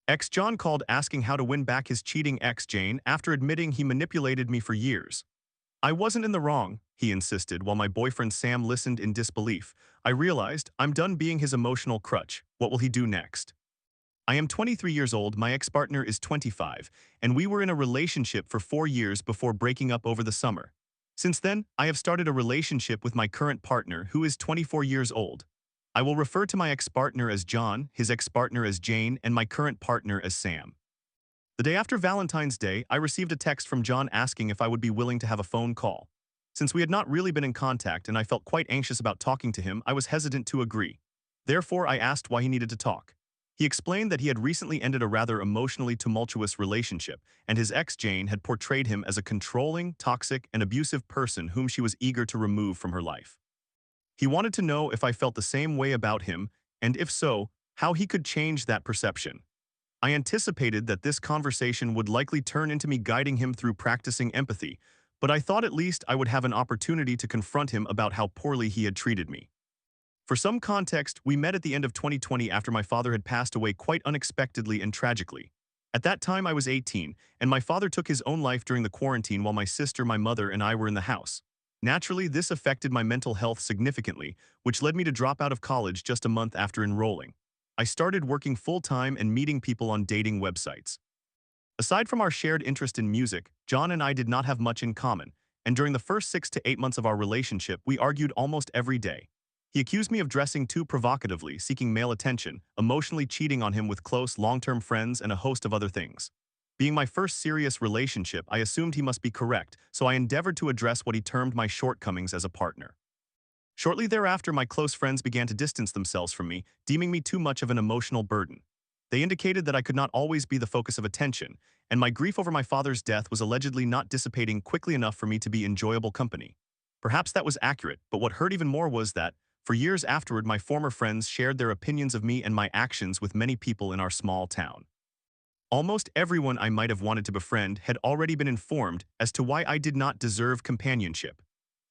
Ex John called asking how to win back his cheating ex Jane after admitting he manipulated me for years. I wasn't in the wrong, he insisted while my boyfriend Sam listened in disbelief. I realized I'm done being his emotional crutch. What will he do next? I am 23 years old, my ex-partner is 25, and we were in a relationship for 4 years before breaking up over the summer. Since then, I have started a relationship with my current partner who is 24 years old. I will refer to my ex-partner as John, his ex-partner as Jane, and my current partner as Sam. The day after Valentine's Day, I received a text from John asking if I would be willing to have a phone call. Since we had not really been in contact and I felt quite anxious about talking to him, I was hesitant to agree. Therefore, I asked why he needed to talk. He explained that he had recently ended a rather emotionally tumultuous relationship, and his ex Jane had portrayed him as a controlling, toxic, and abusive person whom she was eager to remove from her life. He wanted to know if I felt the same way about him, and if so, how he could change that perception. I anticipated that this conversation would likely turn into me guiding him through practicing empathy, but I thought at least I would have an opportunity to confront him about how poorly he had treated me. For some context, we met at the end of 2020 after my father had passed away quite unexpectedly and tragically. At that time I was 18, and my father took his own life during the quarantine while my sister, my mother, and I were in the house. Naturally, this affected my mental health significantly, which led me to drop out of college just a month after enrolling. I started working full-time and meeting people on dating websites. Aside from our shared interest in music, John and I did not have much in common, and during the first 6 to 8 months of our relationship, we argued almost every day. He accused me of dressing too provocatively, seeking male attention, emotionally cheating on him with close, long-term friends, and a host of other things. Being my first serious relationship, I assumed he must be correct, so I endeavored to address what he termed my shortcomings as a partner. Shortly thereafter, my close friends began to distance themselves from me, deeming me too much of an emotional burden. They indicated that I could not always be the focus of attention, and my grief over my father's death was allegedly not dissipating quickly enough for me to be enjoyable company. Perhaps that was accurate, but what hurt even more was that, for years afterward, my former friends shared their opinions of me and my actions with many people in our small town. Almost everyone I might have wanted to befriend had already been informed as to why I did not deserve companionship.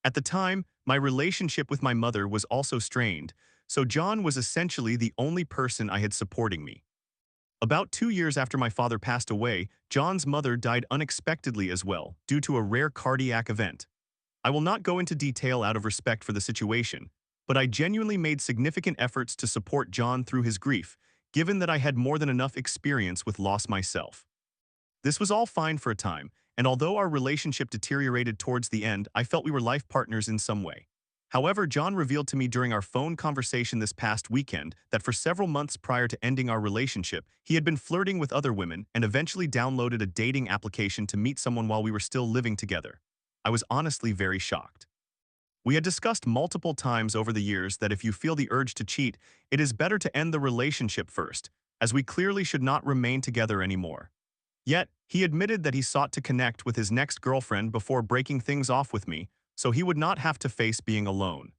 At the time, my relationship with my mother was also strained, so John was essentially the only person I had supporting me. About 2 years after my father passed away, John's mother died unexpectedly as well, due to a rare cardiac event. I will not go into detail out of respect for the situation, but I genuinely made significant efforts to support John through his grief, given that I had more than enough experience with loss myself. This was all fine for a time, and although our relationship deteriorated towards the end, I felt we were life partners in some way. However, John revealed to me during our phone conversation this past weekend that for several months prior to ending our relationship, he had been flirting with other women and eventually downloaded a dating application to meet someone while we were still living together. I was honestly very shocked. We had discussed multiple times over the years that if you feel the urge to cheat, it is better to end the relationship first, as we clearly should not remain together anymore. Yet, he admitted that he sought to connect with his next girlfriend before breaking things off with me, so he would not have to face being alone.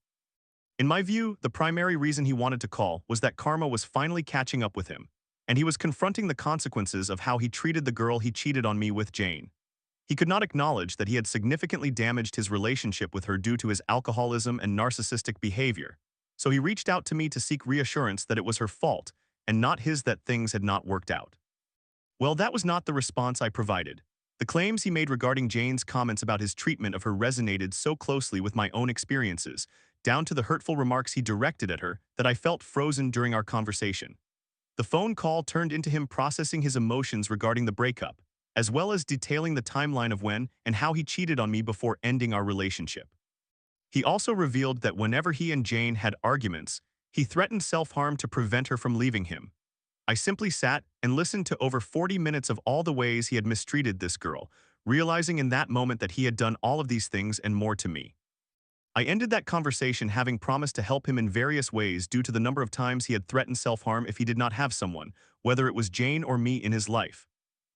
In my view, the primary reason he wanted to call was that karma was finally catching up with him, and he was confronting the consequences of how he treated the girl he cheated on me with, Jane. He could not acknowledge that he had significantly damaged his relationship with her due to his alcoholism and narcissistic behavior, so he reached out to me to seek reassurance that it was her fault and not his that things had not worked out. Well, that was not the response I provided. The claims he made regarding Jane's comments about his treatment of her resonated so closely with my own experiences, down to the hurtful remarks he directed at her, that I felt frozen during our conversation. The phone call turned into him processing his emotions regarding the breakup, as well as detailing the timeline of when and how he cheated on me before ending our relationship. He also revealed that whenever he and Jane had arguments, he threatened self-harm to prevent her from leaving him. I simply sat and listened to over 40 minutes of all the ways he had mistreated this girl, realizing in that moment that he had done all of these things and more to me. I ended that conversation having promised to help him in various ways due to the number of times he had threatened self-harm if he did not have someone, whether it was Jane or me, in his life.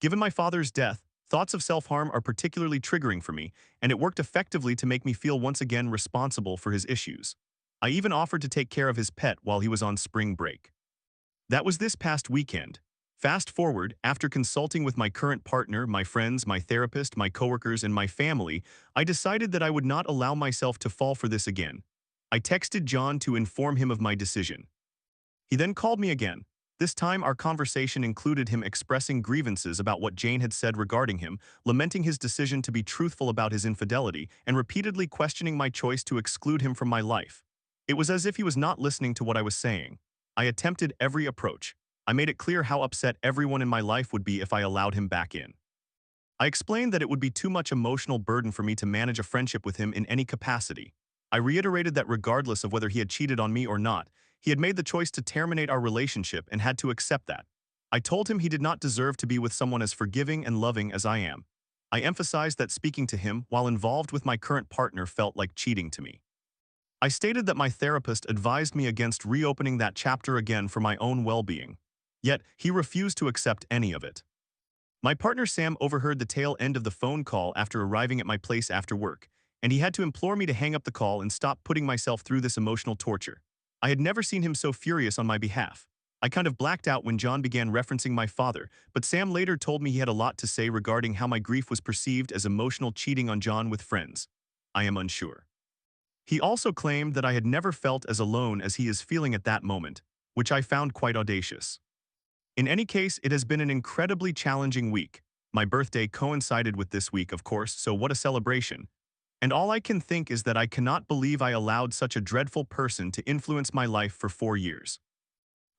Given my father's death, thoughts of self-harm are particularly triggering for me, and it worked effectively to make me feel once again responsible for his issues. I even offered to take care of his pet while he was on spring break. That was this past weekend. Fast forward, after consulting with my current partner, my friends, my therapist, my coworkers, and my family, I decided that I would not allow myself to fall for this again. I texted John to inform him of my decision. He then called me again. This time, our conversation included him expressing grievances about what Jane had said regarding him, lamenting his decision to be truthful about his infidelity, and repeatedly questioning my choice to exclude him from my life. It was as if he was not listening to what I was saying. I attempted every approach. I made it clear how upset everyone in my life would be if I allowed him back in. I explained that it would be too much emotional burden for me to manage a friendship with him in any capacity. I reiterated that regardless of whether he had cheated on me or not, he had made the choice to terminate our relationship and had to accept that. I told him he did not deserve to be with someone as forgiving and loving as I am. I emphasized that speaking to him while involved with my current partner felt like cheating to me. I stated that my therapist advised me against reopening that chapter again for my own well-being. Yet, he refused to accept any of it. My partner Sam overheard the tail end of the phone call after arriving at my place after work, and he had to implore me to hang up the call and stop putting myself through this emotional torture. I had never seen him so furious on my behalf. I kind of blacked out when John began referencing my father, but Sam later told me he had a lot to say regarding how my grief was perceived as emotional cheating on John with friends. I am unsure. He also claimed that I had never felt as alone as he is feeling at that moment, which I found quite audacious. In any case, it has been an incredibly challenging week. My birthday coincided with this week, of course, so what a celebration. And all I can think is that I cannot believe I allowed such a dreadful person to influence my life for 4 years.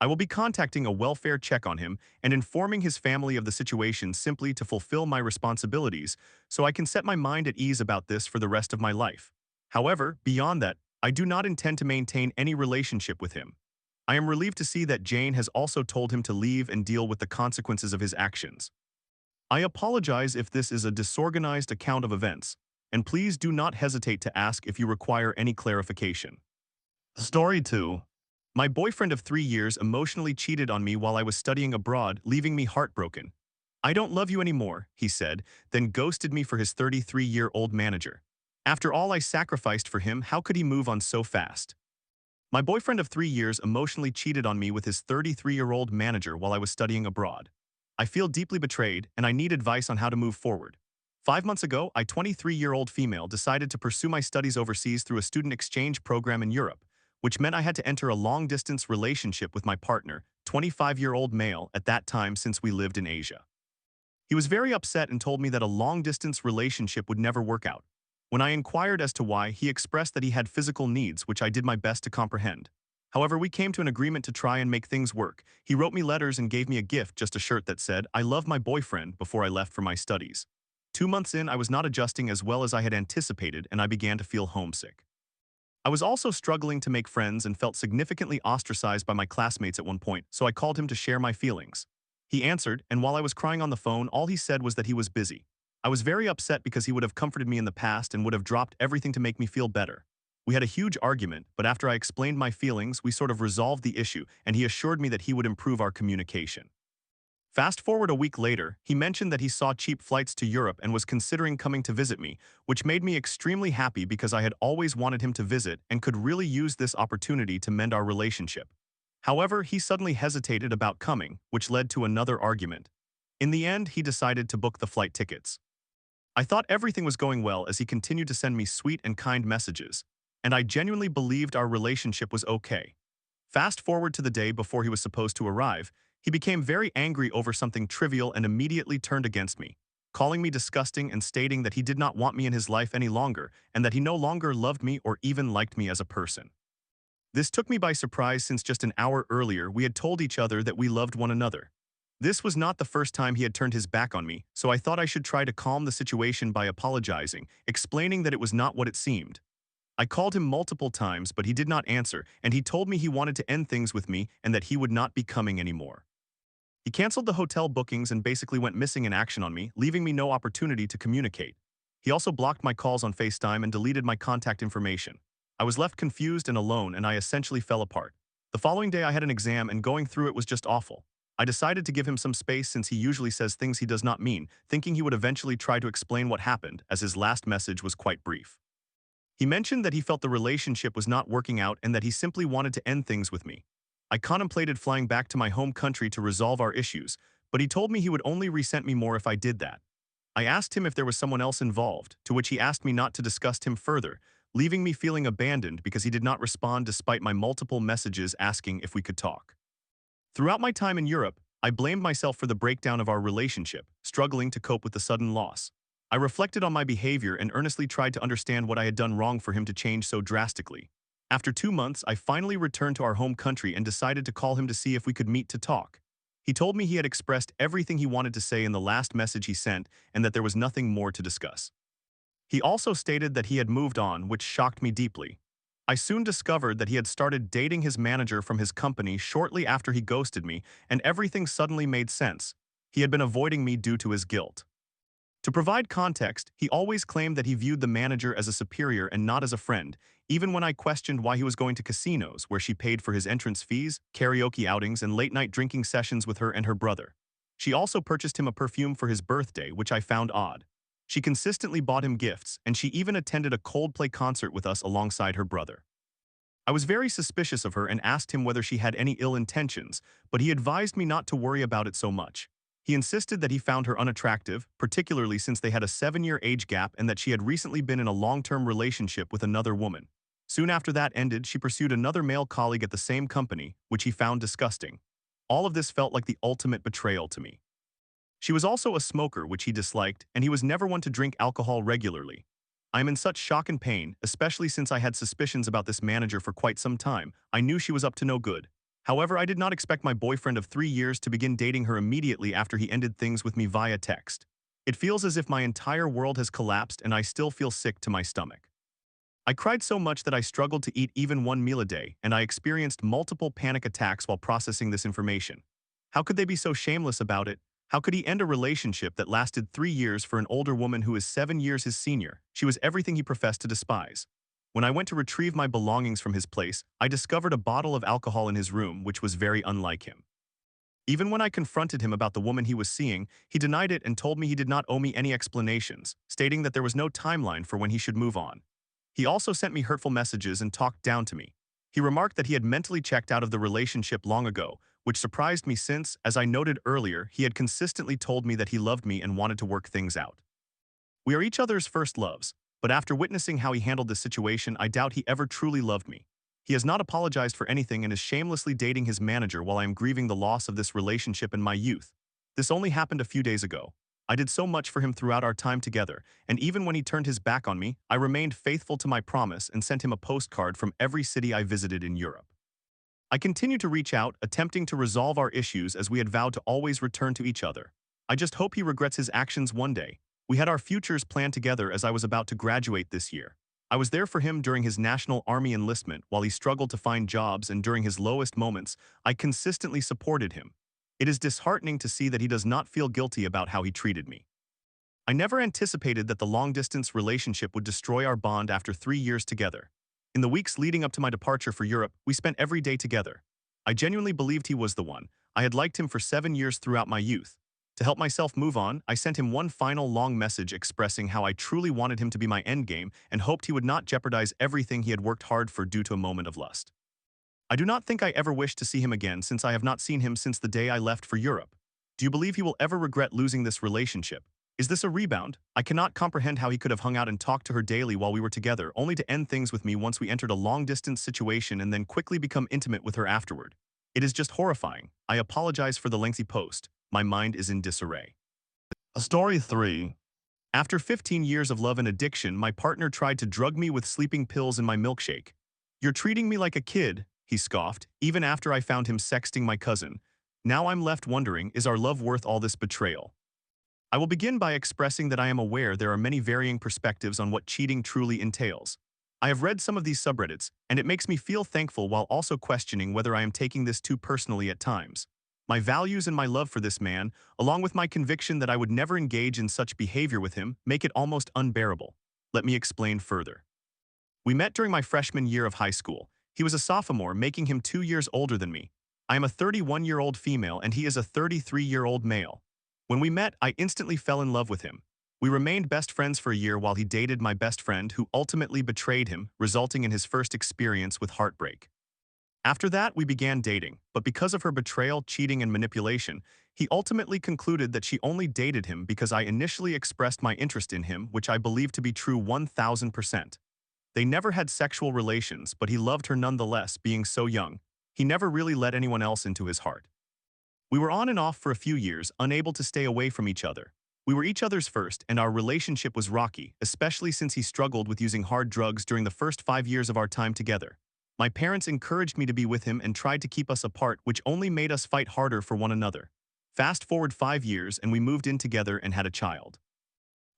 I will be contacting a welfare check on him and informing his family of the situation simply to fulfill my responsibilities so I can set my mind at ease about this for the rest of my life. However, beyond that, I do not intend to maintain any relationship with him. I am relieved to see that Jane has also told him to leave and deal with the consequences of his actions. I apologize if this is a disorganized account of events, and please do not hesitate to ask if you require any clarification. Story 2. My boyfriend of 3 years emotionally cheated on me while I was studying abroad, leaving me heartbroken. "I don't love you anymore," he said, then ghosted me for his 33-year-old manager. After all I sacrificed for him, how could he move on so fast? My boyfriend of 3 years emotionally cheated on me with his 33-year-old manager while I was studying abroad. I feel deeply betrayed, and I need advice on how to move forward. 5 months ago, a 23-year-old female decided to pursue my studies overseas through a student exchange program in Europe, which meant I had to enter a long-distance relationship with my partner, 25-year-old male, at that time since we lived in Asia. He was very upset and told me that a long-distance relationship would never work out. When I inquired as to why, he expressed that he had physical needs, which I did my best to comprehend. However, we came to an agreement to try and make things work. He wrote me letters and gave me a gift, just a shirt that said, "I love my boyfriend," before I left for my studies. 2 months in, I was not adjusting as well as I had anticipated, and I began to feel homesick. I was also struggling to make friends and felt significantly ostracized by my classmates at one point, so I called him to share my feelings. He answered, and while I was crying on the phone, all he said was that he was busy. I was very upset because he would have comforted me in the past and would have dropped everything to make me feel better. We had a huge argument, but after I explained my feelings, we sort of resolved the issue, and he assured me that he would improve our communication. Fast forward a week later, he mentioned that he saw cheap flights to Europe and was considering coming to visit me, which made me extremely happy because I had always wanted him to visit and could really use this opportunity to mend our relationship. However, he suddenly hesitated about coming, which led to another argument. In the end, he decided to book the flight tickets. I thought everything was going well as he continued to send me sweet and kind messages, and I genuinely believed our relationship was okay. Fast forward to the day before he was supposed to arrive, he became very angry over something trivial and immediately turned against me, calling me disgusting and stating that he did not want me in his life any longer and that he no longer loved me or even liked me as a person. This took me by surprise since just an hour earlier we had told each other that we loved one another. This was not the first time he had turned his back on me, so I thought I should try to calm the situation by apologizing, explaining that it was not what it seemed. I called him multiple times, but he did not answer, and he told me he wanted to end things with me and that he would not be coming anymore. He canceled the hotel bookings and basically went missing in action on me, leaving me no opportunity to communicate. He also blocked my calls on FaceTime and deleted my contact information. I was left confused and alone, and I essentially fell apart. The following day I had an exam, and going through it was just awful. I decided to give him some space since he usually says things he does not mean, thinking he would eventually try to explain what happened, as his last message was quite brief. He mentioned that he felt the relationship was not working out and that he simply wanted to end things with me. I contemplated flying back to my home country to resolve our issues, but he told me he would only resent me more if I did that. I asked him if there was someone else involved, to which he asked me not to discuss him further, leaving me feeling abandoned because he did not respond despite my multiple messages asking if we could talk. Throughout my time in Europe, I blamed myself for the breakdown of our relationship, struggling to cope with the sudden loss. I reflected on my behavior and earnestly tried to understand what I had done wrong for him to change so drastically. After 2 months, I finally returned to our home country and decided to call him to see if we could meet to talk. He told me he had expressed everything he wanted to say in the last message he sent and that there was nothing more to discuss. He also stated that he had moved on, which shocked me deeply. I soon discovered that he had started dating his manager from his company shortly after he ghosted me, and everything suddenly made sense. He had been avoiding me due to his guilt. To provide context, he always claimed that he viewed the manager as a superior and not as a friend, even when I questioned why he was going to casinos where she paid for his entrance fees, karaoke outings, and late-night drinking sessions with her and her brother. She also purchased him a perfume for his birthday, which I found odd. She consistently bought him gifts, and she even attended a Coldplay concert with us alongside her brother. I was very suspicious of her and asked him whether she had any ill intentions, but he advised me not to worry about it so much. He insisted that he found her unattractive, particularly since they had a 7-year age gap and that she had recently been in a long-term relationship with another woman. Soon after that ended, she pursued another male colleague at the same company, which he found disgusting. All of this felt like the ultimate betrayal to me. She was also a smoker, which he disliked, and he was never one to drink alcohol regularly. I am in such shock and pain, especially since I had suspicions about this manager for quite some time. I knew she was up to no good. However, I did not expect my boyfriend of 3 years to begin dating her immediately after he ended things with me via text. It feels as if my entire world has collapsed and I still feel sick to my stomach. I cried so much that I struggled to eat even one meal a day, and I experienced multiple panic attacks while processing this information. How could they be so shameless about it? How could he end a relationship that lasted 3 years for an older woman who is 7 years his senior? She was everything he professed to despise. When I went to retrieve my belongings from his place, I discovered a bottle of alcohol in his room, which was very unlike him. Even when I confronted him about the woman he was seeing, he denied it and told me he did not owe me any explanations, stating that there was no timeline for when he should move on. He also sent me hurtful messages and talked down to me. He remarked that he had mentally checked out of the relationship long ago, which surprised me since, as I noted earlier, he had consistently told me that he loved me and wanted to work things out. We are each other's first loves, but after witnessing how he handled this situation, I doubt he ever truly loved me. He has not apologized for anything and is shamelessly dating his manager while I am grieving the loss of this relationship in my youth. This only happened a few days ago. I did so much for him throughout our time together, and even when he turned his back on me, I remained faithful to my promise and sent him a postcard from every city I visited in Europe. I continued to reach out, attempting to resolve our issues as we had vowed to always return to each other. I just hope he regrets his actions one day. We had our futures planned together as I was about to graduate this year. I was there for him during his National Army enlistment while he struggled to find jobs, and during his lowest moments, I consistently supported him. It is disheartening to see that he does not feel guilty about how he treated me. I never anticipated that the long-distance relationship would destroy our bond after 3 years together. In the weeks leading up to my departure for Europe, we spent every day together. I genuinely believed he was the one. I had liked him for 7 years throughout my youth. To help myself move on, I sent him one final long message expressing how I truly wanted him to be my endgame and hoped he would not jeopardize everything he had worked hard for due to a moment of lust. I do not think I ever wish to see him again, since I have not seen him since the day I left for Europe. Do you believe he will ever regret losing this relationship? Is this a rebound? I cannot comprehend how he could have hung out and talked to her daily while we were together, only to end things with me once we entered a long-distance situation and then quickly become intimate with her afterward. It is just horrifying. I apologize for the lengthy post. My mind is in disarray. Story 3. After 15 years of love and addiction, my partner tried to drug me with sleeping pills in my milkshake. "You're treating me like a kid," he scoffed, even after I found him sexting my cousin. Now I'm left wondering, is our love worth all this betrayal? I will begin by expressing that I am aware there are many varying perspectives on what cheating truly entails. I have read some of these subreddits, and it makes me feel thankful while also questioning whether I am taking this too personally at times. My values and my love for this man, along with my conviction that I would never engage in such behavior with him, make it almost unbearable. Let me explain further. We met during my freshman year of high school. He was a sophomore, making him 2 years older than me. I am a 31-year-old female and he is a 33-year-old male. When we met, I instantly fell in love with him. We remained best friends for a year while he dated my best friend, who ultimately betrayed him, resulting in his first experience with heartbreak. After that, we began dating, but because of her betrayal, cheating, and manipulation, he ultimately concluded that she only dated him because I initially expressed my interest in him, which I believe to be true 1000%. They never had sexual relations, but he loved her nonetheless, being so young. He never really let anyone else into his heart. We were on and off for a few years, unable to stay away from each other. We were each other's first, and our relationship was rocky, especially since he struggled with using hard drugs during the first 5 years of our time together. My parents encouraged me to be with him and tried to keep us apart, which only made us fight harder for one another. Fast forward 5 years, and we moved in together and had a child.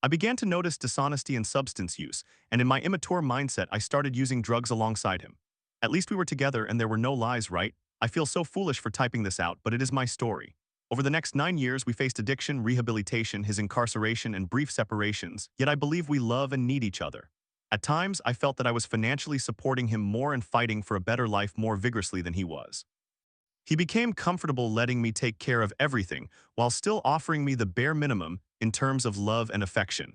I began to notice dishonesty and substance use, and in my immature mindset, I started using drugs alongside him. At least we were together and there were no lies, right? I feel so foolish for typing this out, but it is my story. Over the next 9 years, we faced addiction, rehabilitation, his incarceration, and brief separations, yet I believe we love and need each other. At times, I felt that I was financially supporting him more and fighting for a better life more vigorously than he was. He became comfortable letting me take care of everything, while still offering me the bare minimum in terms of love and affection.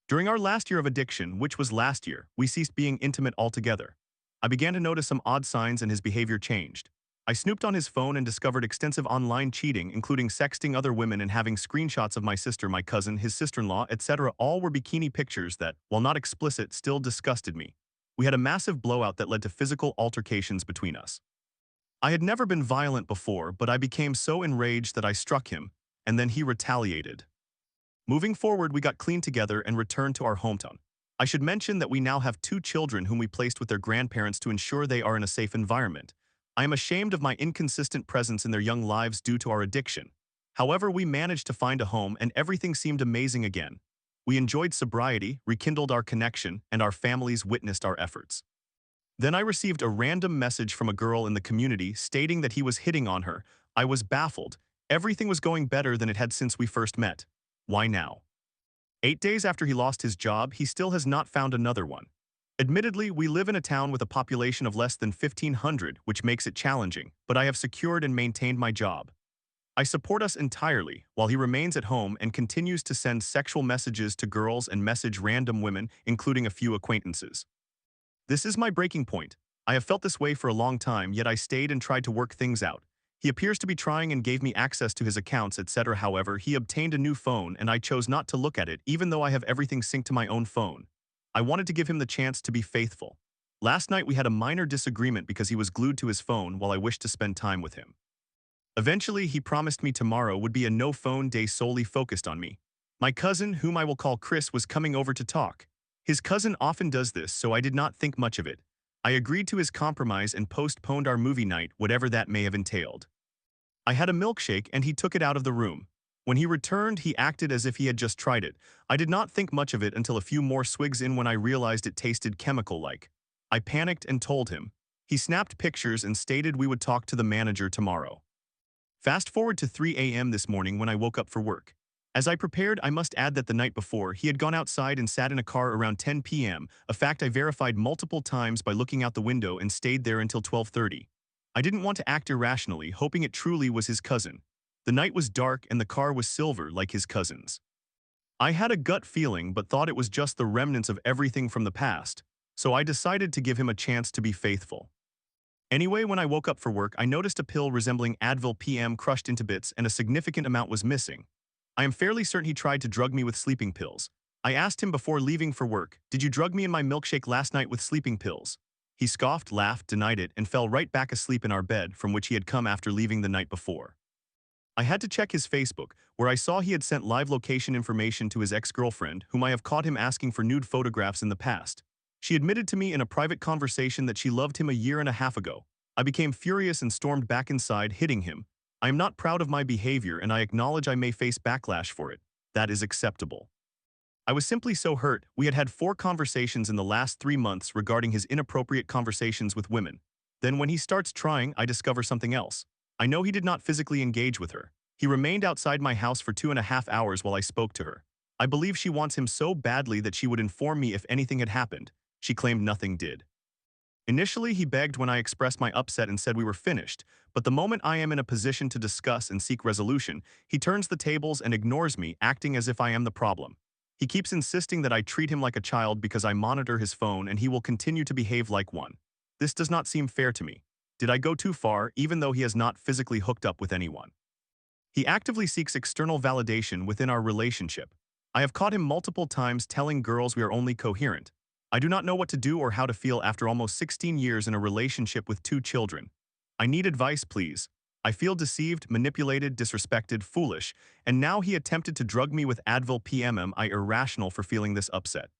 During our last year of addiction, which was last year, we ceased being intimate altogether. I began to notice some odd signs and his behavior changed. I snooped on his phone and discovered extensive online cheating, including sexting other women and having screenshots of my sister, my cousin, his sister-in-law, etc. All were bikini pictures that, while not explicit, still disgusted me. We had a massive blowout that led to physical altercations between us. I had never been violent before, but I became so enraged that I struck him, and then he retaliated. Moving forward, we got clean together and returned to our hometown. I should mention that we now have 2 children whom we placed with their grandparents to ensure they are in a safe environment. I am ashamed of my inconsistent presence in their young lives due to our addiction. However, we managed to find a home and everything seemed amazing again. We enjoyed sobriety, rekindled our connection, and our families witnessed our efforts. Then I received a random message from a girl in the community stating that he was hitting on her. I was baffled. Everything was going better than it had since we first met. Why now? 8 days after he lost his job, he still has not found another one. Admittedly, we live in a town with a population of less than 1,500, which makes it challenging, but I have secured and maintained my job. I support us entirely, while he remains at home and continues to send sexual messages to girls and message random women, including a few acquaintances. This is my breaking point. I have felt this way for a long time, yet I stayed and tried to work things out. He appears to be trying and gave me access to his accounts, etc. However, he obtained a new phone and I chose not to look at it even though I have everything synced to my own phone. I wanted to give him the chance to be faithful. Last night we had a minor disagreement because he was glued to his phone while I wished to spend time with him. Eventually, he promised me tomorrow would be a no-phone day solely focused on me. My cousin, whom I will call Chris, was coming over to talk. His cousin often does this, so I did not think much of it. I agreed to his compromise and postponed our movie night, whatever that may have entailed. I had a milkshake and he took it out of the room. When he returned, he acted as if he had just tried it. I did not think much of it until a few more swigs in when I realized it tasted chemical-like. I panicked and told him. He snapped pictures and stated we would talk to the manager tomorrow. Fast forward to 3 a.m. this morning when I woke up for work. As I prepared, I must add that the night before, he had gone outside and sat in a car around 10 p.m., a fact I verified multiple times by looking out the window and stayed there until 12:30. I didn't want to act irrationally, hoping it truly was his cousin. The night was dark and the car was silver like his cousin's. I had a gut feeling but thought it was just the remnants of everything from the past, so I decided to give him a chance to be faithful. Anyway, when I woke up for work, I noticed a pill resembling Advil PM crushed into bits and a significant amount was missing. I am fairly certain he tried to drug me with sleeping pills. I asked him before leaving for work, "Did you drug me in my milkshake last night with sleeping pills?" He scoffed, laughed, denied it, and fell right back asleep in our bed from which he had come after leaving the night before. I had to check his Facebook, where I saw he had sent live location information to his ex-girlfriend, whom I have caught him asking for nude photographs in the past. She admitted to me in a private conversation that she loved him a year and a half ago. I became furious and stormed back inside, hitting him. I am not proud of my behavior and I acknowledge I may face backlash for it. That is acceptable. I was simply so hurt. We had had 4 conversations in the last 3 months regarding his inappropriate conversations with women. Then when he starts trying, I discover something else. I know he did not physically engage with her. He remained outside my house for 2.5 hours while I spoke to her. I believe she wants him so badly that she would inform me if anything had happened. She claimed nothing did. Initially, he begged when I expressed my upset and said we were finished, but the moment I am in a position to discuss and seek resolution, he turns the tables and ignores me, acting as if I am the problem. He keeps insisting that I treat him like a child because I monitor his phone and he will continue to behave like one. This does not seem fair to me. Did I go too far, even though he has not physically hooked up with anyone? He actively seeks external validation within our relationship. I have caught him multiple times telling girls we are only coherent. I do not know what to do or how to feel after almost 16 years in a relationship with 2 children. I need advice, please. I feel deceived, manipulated, disrespected, foolish, and now he attempted to drug me with Advil PMM. I irrational for feeling this upset.